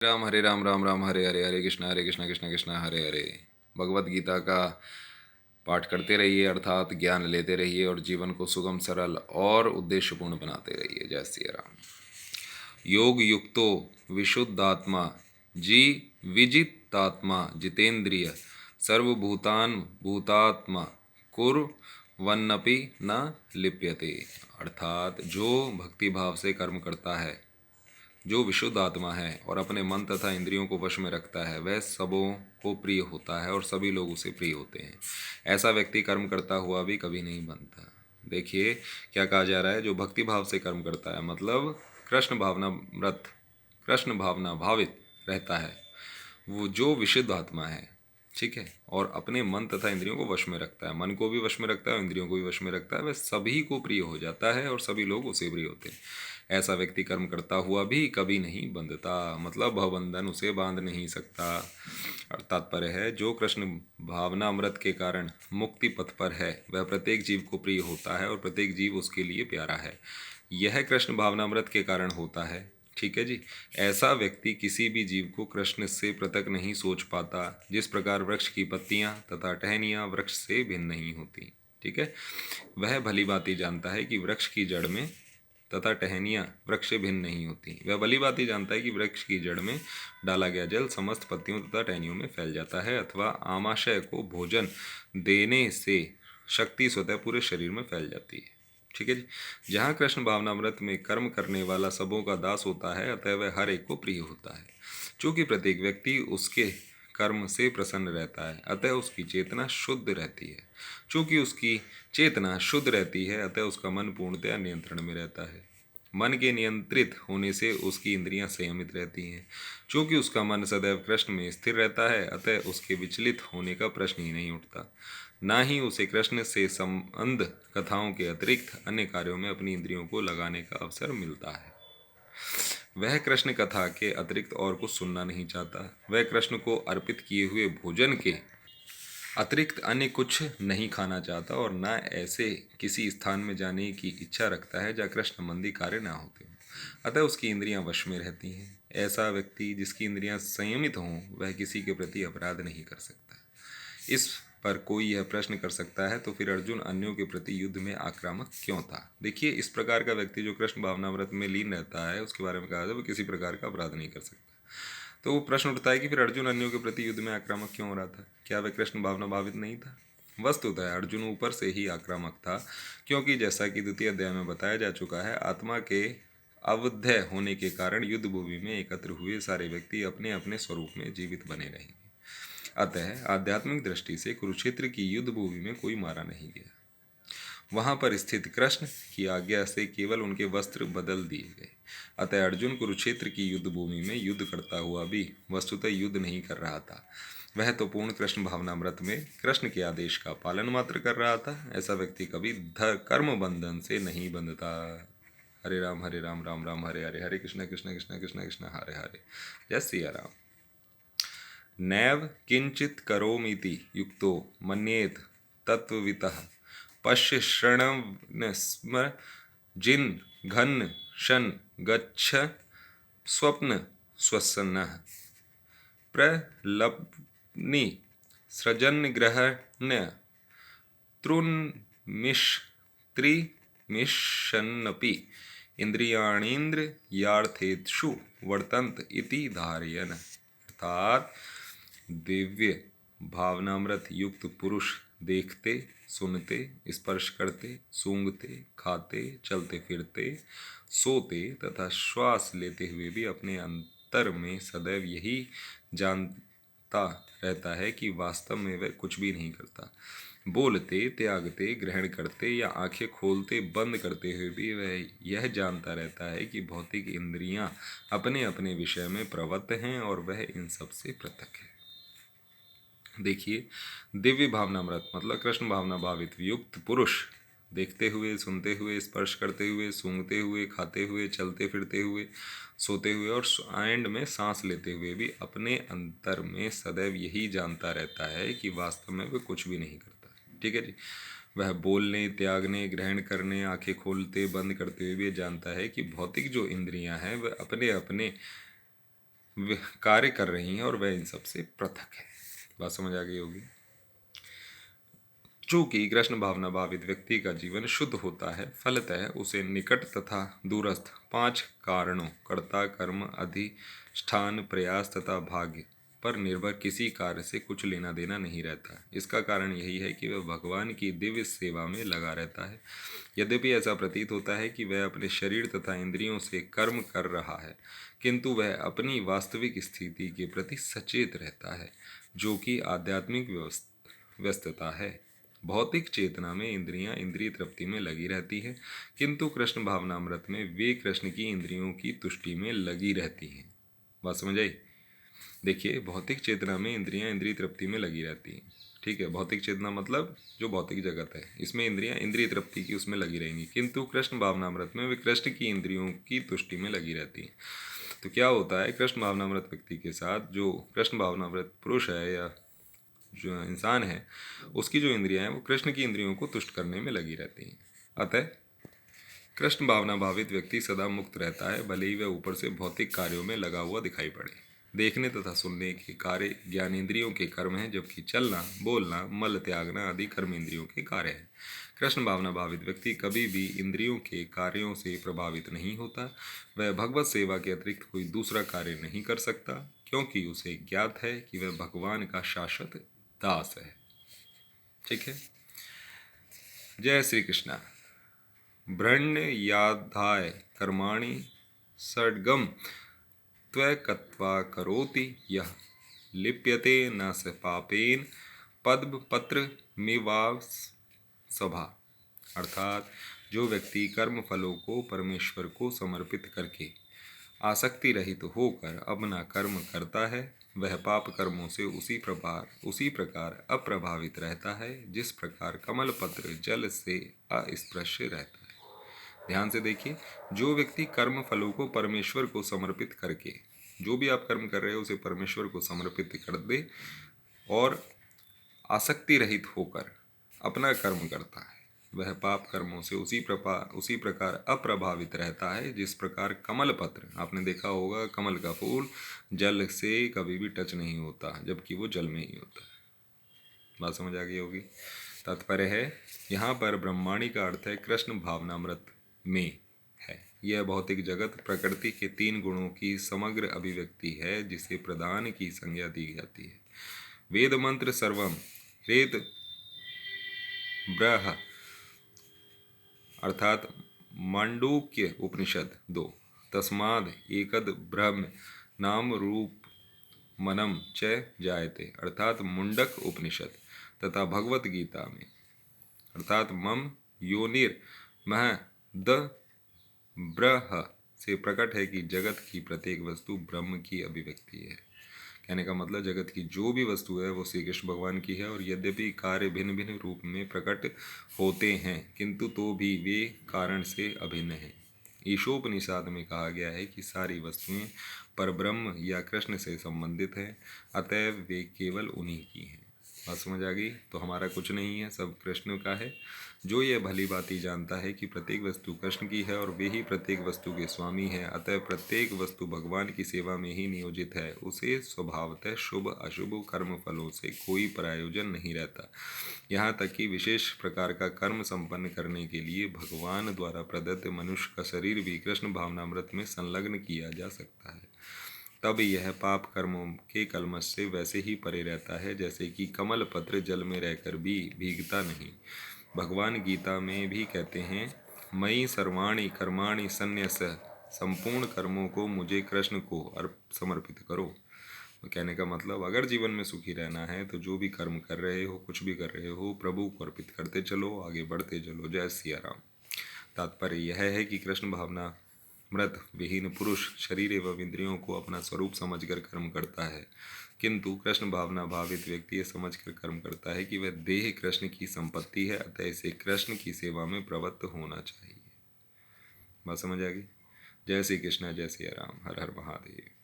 राम हरे राम राम राम हरे हरे, हरे कृष्णा कृष्णा कृष्णा हरे हरे। भगवत गीता का पाठ करते रहिए, अर्थात ज्ञान लेते रहिए और जीवन को सुगम, सरल और उद्देश्यपूर्ण बनाते रहिए। जय श्री राम। योग युक्तो विशुद्धात्मा जी विजितात्मा जितेंद्रिय सर्वभूतान भूतात्मा कुर वन्नपि न लिप्यते। अर्थात जो भक्ति भाव से कर्म करता है, जो विशुद्ध आत्मा है और अपने मन तथा इंद्रियों को वश में रखता है, वह सबों को प्रिय होता है और सभी लोग उसे प्रिय होते हैं। ऐसा व्यक्ति कर्म करता हुआ भी कभी नहीं बनता। देखिए क्या कहा जा रहा है, जो भक्ति भाव से कर्म करता है, मतलब कृष्ण भावना व्रत, कृष्ण भावना भावित रहता है, वो जो विशुद्ध आत्मा है, ठीक है, और अपने मन तथा इंद्रियों को वश में रखता है, मन को भी वश में रखता है और इंद्रियों को भी वश में रखता है, वह सभी को प्रिय हो जाता है और सभी लोग उसे प्रिय होते हैं। ऐसा व्यक्ति कर्म करता हुआ भी कभी नहीं बंधता, मतलब भवबंधन उसे बांध नहीं सकता। और तात्पर्य है, जो कृष्ण भावना अमृत के कारण मुक्ति पथ पर है, वह प्रत्येक जीव को प्रिय होता है और प्रत्येक जीव उसके लिए प्यारा है। यह कृष्ण भावना अमृत के कारण होता है, ठीक है जी। ऐसा व्यक्ति किसी भी जीव को कृष्ण से पृथक नहीं सोच पाता, जिस प्रकार वृक्ष की पत्तियां तथा टहनियां वृक्ष से भिन्न नहीं होती, ठीक है। वह भली भांति जानता है कि वृक्ष की जड़ में तथा टहनियां वृक्ष से भिन्न नहीं होती। वह भली भांति जानता है कि वृक्ष की जड़ में डाला गया जल समस्त पत्तियों तथा टहनियों में फैल जाता है, अथवा आमाशय को भोजन देने से शक्ति स्वतः पूरे शरीर में फैल जाती है, ठीक है जी। जहाँ कृष्ण भावनामृत में कर्म करने वाला सबों का दास होता है, अतः वह हर एक को प्रिय होता है। चूँकि प्रत्येक व्यक्ति उसके कर्म से प्रसन्न रहता है, अतः उसकी चेतना शुद्ध रहती है। चूँकि उसकी चेतना शुद्ध रहती है, अतः उसका मन पूर्णतया नियंत्रण में रहता है। मन के नियंत्रित होने से उसकी इंद्रियां संयमित रहती हैं। चूँकि उसका मन सदैव कृष्ण में स्थिर रहता है, अतः उसके विचलित होने का प्रश्न ही नहीं उठता। ना ही उसे कृष्ण से संबंध कथाओं के अतिरिक्त अन्य कार्यों में अपनी इंद्रियों को लगाने का अवसर मिलता है। वह कृष्ण कथा के अतिरिक्त और कुछ सुनना नहीं चाहता। वह कृष्ण को अर्पित किए हुए भोजन के अतिरिक्त अन्य कुछ नहीं खाना चाहता और न ऐसे किसी स्थान में जाने की इच्छा रखता है जहाँ कृष्ण संबंधी कार्य ना होते हों। अतः उसकी इंद्रियां वश में रहती हैं। ऐसा व्यक्ति जिसकी इंद्रियां संयमित हों, वह किसी के प्रति अपराध नहीं कर सकता। इस पर कोई यह प्रश्न कर सकता है, तो फिर अर्जुन अन्यों के प्रति युद्ध में आक्रामक क्यों था। देखिए, इस प्रकार का व्यक्ति जो कृष्ण भावनाव्रत में लीन रहता है, उसके बारे में कहा जाए वो किसी प्रकार का अपराध नहीं कर सकता। तो वो प्रश्न उठता है कि फिर अर्जुन अन्यों के प्रति युद्ध में आक्रामक क्यों हो रहा था, क्या वह कृष्ण भावना भावित नहीं था। वस्तुतः अर्जुन ऊपर से ही आक्रामक था, क्योंकि जैसा कि द्वितीय अध्याय में बताया जा चुका है, आत्मा के अवध्य होने के कारण युद्ध भूमि में एकत्र हुए सारे व्यक्ति अपने अपने स्वरूप में जीवित बने रहेंगे। अतः आध्यात्मिक दृष्टि से कुरुक्षेत्र की युद्ध भूमि में कोई मारा नहीं गया। वहां पर स्थित कृष्ण की आज्ञा से केवल उनके वस्त्र बदल दिए गए। अतः अर्जुन कुरुक्षेत्र की युद्ध भूमि में युद्ध करता हुआ भी वस्तुतः युद्ध नहीं कर रहा था। वह तो पूर्ण कृष्ण भावनामृत में कृष्ण के आदेश का पालन मात्र कर रहा था। ऐसा व्यक्ति कभी कर्म बंधन से नहीं बंधता। हरे राम राम राम हरे हरे, हरे कृष्ण कृष्ण कृष्ण कृष्ण कृष्ण हरे हरे। जय सिया राम। नैव किंचित करोमीति युक्तो मन्येत तत्ववितः पश्य शृण्वन् स्म जिन घन शन गच्छ स्वप्न स्वसन्नः प्रलप्नि सृजन ग्रहण तृन्मिश्त्रिमिशन्नपि इंद्रियाणीन्द्रियार्थेषु वर्तन्त इति धारयन्। अर्थात दिव्य भावनामृत युक्त पुरुष देखते, सुनते, स्पर्श करते, सूंघते, खाते, चलते फिरते, सोते तथा श्वास लेते हुए भी अपने अंतर में सदैव यही जानता रहता है कि वास्तव में वह कुछ भी नहीं करता। बोलते, त्यागते, ग्रहण करते या आंखें खोलते बंद करते हुए भी वह यह जानता रहता है कि भौतिक इंद्रियां अपने अपने विषय में प्रवृत्त हैं और वह इन सब से पृथक है। देखिए, दिव्य भावनामृत मतलब कृष्ण भावना भावित युक्त पुरुष देखते हुए, सुनते हुए, स्पर्श करते हुए, सूंघते हुए, खाते हुए, चलते फिरते हुए, सोते हुए और एंड में सांस लेते हुए भी अपने अंतर में सदैव यही जानता रहता है कि वास्तव में वह कुछ भी नहीं करता, ठीक है जी। वह बोलने, त्यागने, ग्रहण करने, आंखें खोलते बंद करते हुए भी जानता है कि भौतिक जो इंद्रियां हैं वह अपने अपने कार्य कर रही हैं और वह इन सब से पृथक है। बात समझ आ गई होगी। चूंकि कृष्ण भावना भावित व्यक्ति का जीवन शुद्ध होता है, फलतः उसे निकट तथा दूरस्थ 5 कारणों कर्ता, कर्म, अधिष्ठान, प्रयास तथा भाग्य पर निर्भर किसी कार्य से कुछ लेना देना नहीं रहता। इसका कारण यही है कि वह भगवान की दिव्य सेवा में लगा रहता है। यद्यपि ऐसा प्रतीत होता है कि वह अपने शरीर तथा इंद्रियों से कर्म कर रहा है, किंतु वह अपनी वास्तविक स्थिति के प्रति सचेत रहता है, जो कि आध्यात्मिक व्यस्तता है। भौतिक चेतना में इंद्रियां इंद्रिय तृप्ति में लगी रहती है, किंतु कृष्ण भावनामृत में वे कृष्ण की इंद्रियों की तुष्टि में लगी रहती हैं। बात समझ आई? देखिए, भौतिक चेतना में इंद्रियां इंद्रिय तृप्ति में लगी रहती हैं, ठीक है। भौतिक चेतना मतलब जो भौतिक जगत है, इसमें इंद्रियां इंद्रिय तृप्ति की उसमें लगी रहेंगी, किंतु कृष्ण भावनामृत में वे कृष्ण की इंद्रियों की तुष्टि में लगी रहती हैं। तो क्या होता है, कृष्ण भावनामृत व्यक्ति के साथ जो कृष्ण भावनामृत पुरुष है या जो इंसान है, उसकी जो इंद्रियां हैं वो कृष्ण की इंद्रियों को तुष्ट करने में लगी रहती हैं। अतः कृष्ण भावना भावित व्यक्ति सदा मुक्त रहता है, भले ही वह ऊपर से भौतिक कार्यों में लगा हुआ दिखाई पड़े। देखने तथा सुनने के कार्य ज्ञानेंद्रियों के कर्म हैं, जबकि चलना, बोलना, मल त्यागना आदि कर्म इंद्रियों के कार्य हैं। कृष्ण भावना भावित व्यक्ति कभी भी इंद्रियों के कार्यों से प्रभावित नहीं होता। वह भगवत सेवा के अतिरिक्त कोई दूसरा कार्य नहीं कर सकता, क्योंकि उसे ज्ञात है कि वह भगवान का शाश्वत दास है। ठीक है। जय श्री कृष्णा। भ्रण्ययाधाय कर्माणि षड्गम त्वकत्वा करोति यः लिप्यते न स पापेन पद्मपत्र मिवाव सभा। अर्थात जो व्यक्ति कर्म फलों को परमेश्वर को समर्पित करके आसक्ति रहित होकर अपना कर्म करता है, वह पाप कर्मों से उसी प्रकार अप्रभावित रहता है जिस प्रकार कमल पत्र जल से अस्पृश्य रहता है। ध्यान से देखिए, जो व्यक्ति कर्म फलों को परमेश्वर को समर्पित करके, जो भी आप कर्म कर रहे हो उसे परमेश्वर को समर्पित कर दे और आसक्ति रहित होकर अपना कर्म करता है, वह पाप कर्मों से उसी प्रकार अप्रभावित रहता है जिस प्रकार कमल पत्र, आपने देखा होगा कमल का फूल जल से कभी भी टच नहीं होता, जबकि वो जल में ही होता है। बात समझ आ गई होगी। तात्पर्य है, यहाँ पर ब्रह्माणी का अर्थ है कृष्ण भावनामृत में है। यह भौतिक जगत प्रकृति के 3 गुणों की समग्र अभिव्यक्ति है, जिसे प्रधान की संज्ञा दी जाती है। वेद मंत्र सर्वम रेत ब्रह अर्थात मांडूक्य उपनिषद 2 तस्माद एकद ब्रह्म नाम रूप मनम च जायते अर्थात मुंडक उपनिषद तथा भगवत गीता में अर्थात मम योनिर मह द ब्रह से प्रकट है कि जगत की प्रत्येक वस्तु ब्रह्म की अभिव्यक्ति है। कहने का मतलब जगत की जो भी वस्तु है वो श्री कृष्ण भगवान की है, और यद्यपि कार्य भिन्न भिन्न रूप में प्रकट होते हैं, किंतु तो भी वे कारण से अभिन्न हैं। ईशोपनिषद में कहा गया है कि सारी वस्तुएं परब्रह्म या कृष्ण से संबंधित हैं, अतएव वे केवल उन्हीं की हैं। बात समझ आ गई। तो हमारा कुछ नहीं है, सब कृष्ण का है। जो यह भली बात ही जानता है कि प्रत्येक वस्तु कृष्ण की है और वे ही प्रत्येक वस्तु के स्वामी हैं, अतः प्रत्येक वस्तु भगवान की सेवा में ही नियोजित है, उसे स्वभावतः शुभ अशुभ कर्म फलों से कोई प्रायोजन नहीं रहता। यहाँ तक कि विशेष प्रकार का कर्म संपन्न करने के लिए भगवान द्वारा प्रदत्त मनुष्य का शरीर भी कृष्ण भावनामृत में संलग्न किया जा सकता है। तब यह पाप कर्मों के कलमश से वैसे ही परे रहता है जैसे कि कमल पत्र जल में रहकर भी भीगता नहीं। भगवान गीता में भी कहते हैं, मयि सर्वाणि कर्माणि संन्यस्य, संपूर्ण कर्मों को मुझे कृष्ण को समर्पित करो। तो कहने का मतलब, अगर जीवन में सुखी रहना है तो जो भी कर्म कर रहे हो, कुछ भी कर रहे हो, प्रभु को अर्पित करते चलो, आगे बढ़ते चलो। जय सिया राम। तात्पर्य यह है कि कृष्ण भावना मृत विहीन पुरुष शरीर एवं इंद्रियों को अपना स्वरूप समझकर कर्म करता है, किंतु कृष्ण भावना भावित व्यक्ति यह समझकर कर्म करता है कि वह देह कृष्ण की संपत्ति है, अतः इसे कृष्ण की सेवा में प्रवृत्त होना चाहिए। बात समझ आ गई। जय श्री कृष्ण, जय सिया राम, हर हर महादेव।